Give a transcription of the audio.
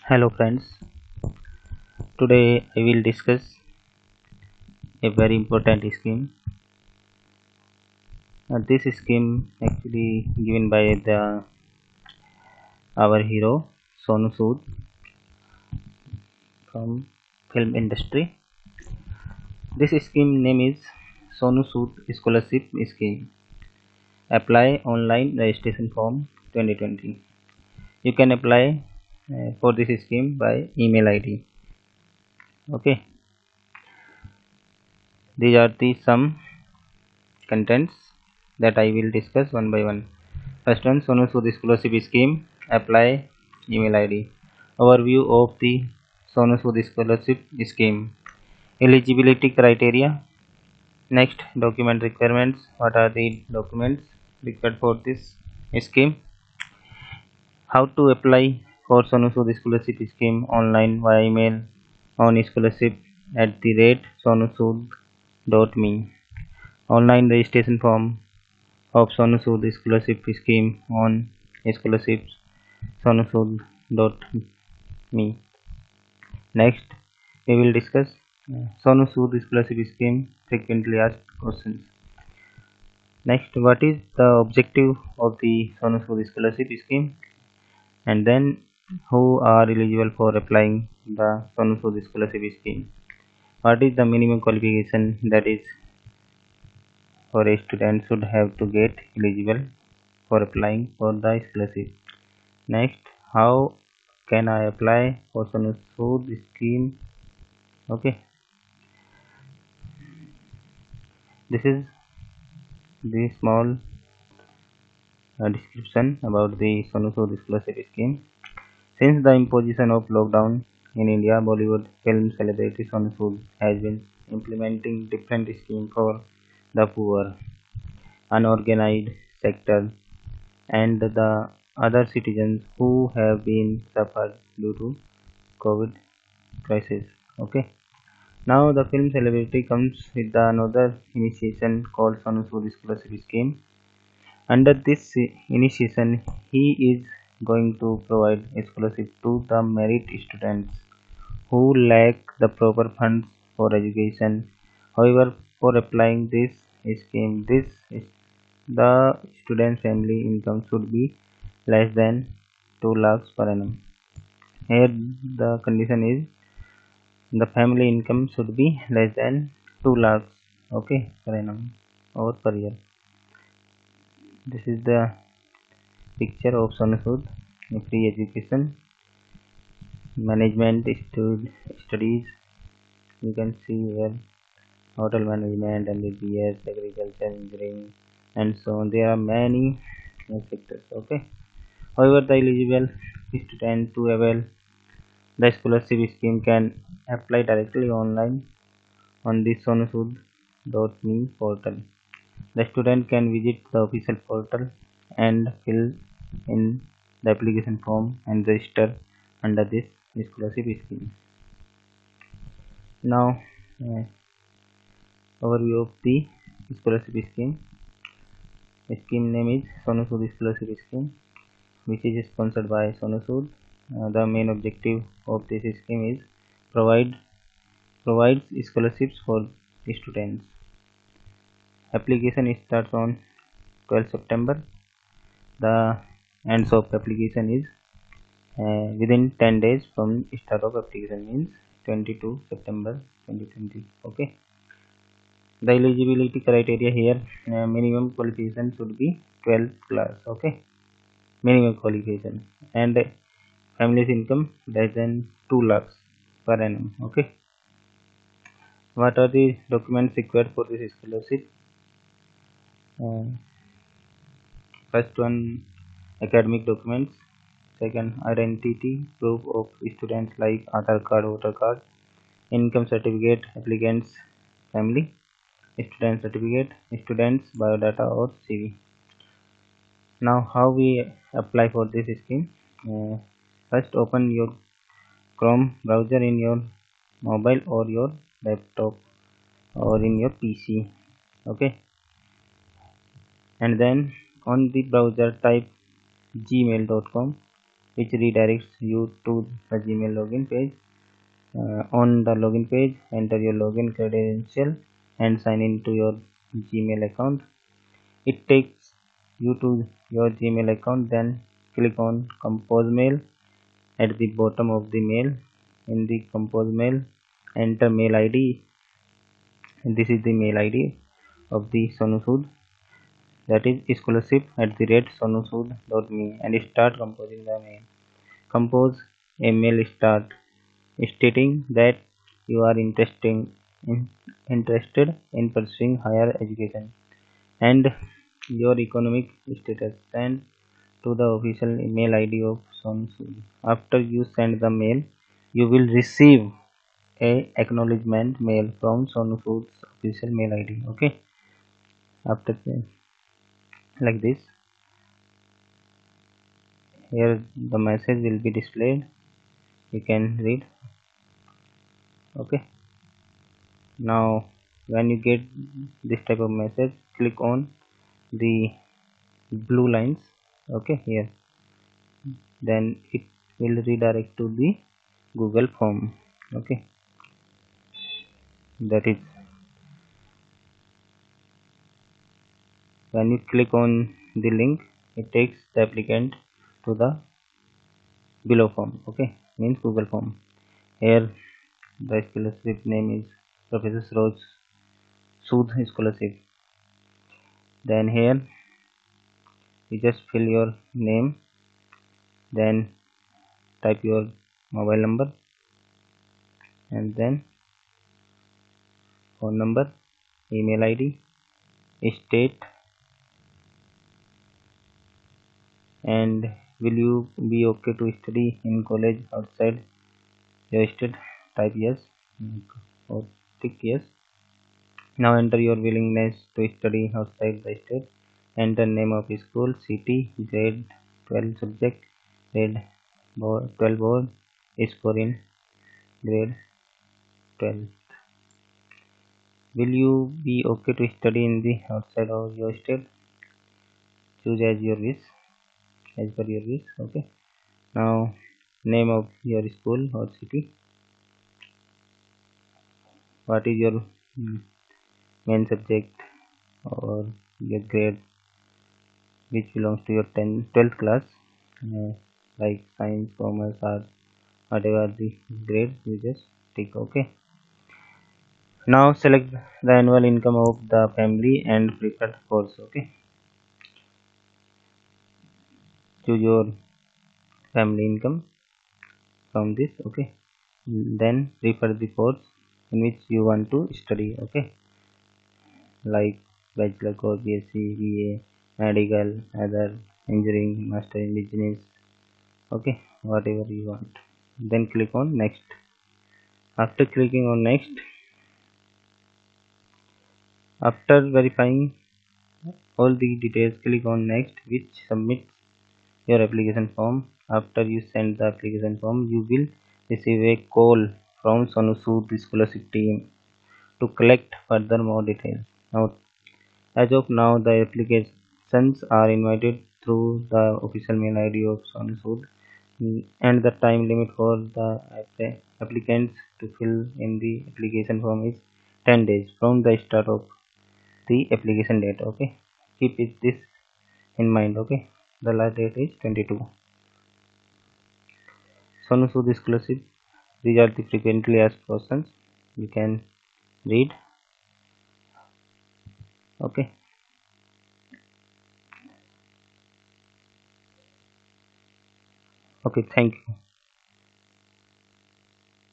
Hello friends, today I will discuss a very important scheme. This scheme actually given by our hero Sonu Sood from film industry. This scheme name is Sonu Sood Scholarship Scheme. Apply online registration form 2020. You can apply for this scheme by email ID. Okay, these are the some contents that I will discuss one by one. First one, Sonu Sood Scholarship Scheme. Apply email ID. Overview of the Sonu Sood Scholarship Scheme. Eligibility criteria. Next, document requirements. What are the documents required for this scheme? How to apply for Sonu Sood Scholarship Scheme online via email on scholarship@sonusood.me. Online registration form of Sonu Sood Scholarship Scheme on scholarship.sonusood.me. Next, we will discuss Sonu Sood Scholarship Scheme frequently asked questions. Next, what is the objective of the Sonu Sood Scholarship Scheme? And then, who are eligible for applying the Sonu Sood Scholarship Scheme? What is the minimum qualification that is for a student should have to get eligible for applying for the scholarship? Next, how can I apply for Sonu Sood scheme? Okay, this is the small description about the Sonu Sood scholarship scheme. Since the imposition of lockdown in India, Bollywood film celebrity Sonu Sood has been implementing different schemes for the poor, unorganized sector, and the other citizens who have been suffered due to COVID crisis. Okay. Now the film celebrity comes with another initiation called Sonu Sood Scholarship Scheme. Under this initiation, he is going to provide a scholarship to the merit students who lack the proper funds for education. However, for applying this scheme, the student family income should be less than 2 lakhs per annum. Here the condition is the family income should be less than 2 lakhs, okay, per annum or per year. This is the picture of Sonu Sood free education management studies. You can see here hotel management, MBBS, agriculture, engineering, and so on. There are many sectors. Okay. However, the eligible student to avail the scholarship scheme can apply directly online on the sonusood.me portal. The student can visit the official portal and fill in the application form and register under this scholarship scheme. Now, overview of the scholarship scheme. The scheme name is Sonu Sood Scholarship Scheme, which is sponsored by Sonu Sood. The main objective of this scheme is provides scholarships for students. Application starts on 12 September. The ends of application is within 10 days from start of application, means 22 September 2020. Okay. The eligibility criteria here, minimum qualification should be 12th class. Okay, minimum qualification, and family's income less than 2 lakhs per annum. Okay. What are the documents required for this scholarship? First one, academic documents. Second, identity proof of students like Aadhaar card, voter card, income certificate, applicant's family, student certificate, student's biodata or CV. Now, how we apply for this scheme? First, open your Chrome browser in your mobile or your laptop or in your PC. Okay, and then on the browser type gmail.com which redirects you to the Gmail login page. On the login page, enter your login credential and sign into your Gmail account. It takes you to your Gmail account. Then click on Compose Mail at the bottom of the mail. In the Compose Mail, enter mail ID. This is the mail ID of the Sonu Sood, that is scholarship@sonusood.me, and start composing the mail. Compose a mail start stating that you are interested in pursuing higher education and your economic status. Send to the official email ID of Sonu Sood. After you send the mail, you will receive a acknowledgement mail from Sonu Sood's official mail ID. Okay, after like this, here the message will be displayed. You can read. Okay, now when you get this type of message, click on the blue lines. Okay, here, then it will redirect to the Google form. Okay, that is, when you click on the link, it takes the applicant to the below form. Okay, means Google form. Here the scholarship name is Professor Saroj Sood Scholarship. Then here you just fill your name, then type your mobile number, and then phone number, email ID, state, and will you be okay to study in college outside your state. Type yes or tick yes. Now enter your willingness to study outside the state. Enter name of school, city, grade 12 subject, grade 12 board, score in grade 12. Will you be okay to study in the outside of your state? Choose as your wish, as per your wish. Okay, now name of your school or city. What is your main subject or your grade which belongs to your 12th class, like science, commerce, art, whatever the grade, you just tick. Okay, now select the annual income of the family and preferred course. Okay, choose your family income from this. Okay, then prefer the course in which you want to study. Okay, like bachelor course, BSc, BA, medical, other, engineering, master in business. Okay, whatever you want. Then click on next. After clicking on next, after verifying all the details, click on next, which submits your application form. After you send the application form, you will receive a call from Sonu Sood scholarship team to collect further more details. Now, as of now, the applications are invited through the official mail ID of Sonu Sood, and the time limit for the applicants to fill in the application form is 10 days from the start of the application date. Okay, keep this in mind. Okay, the last date is 22. Sonu Sood scholarship, these are the frequently asked questions. You can read. Okay, okay, thank you.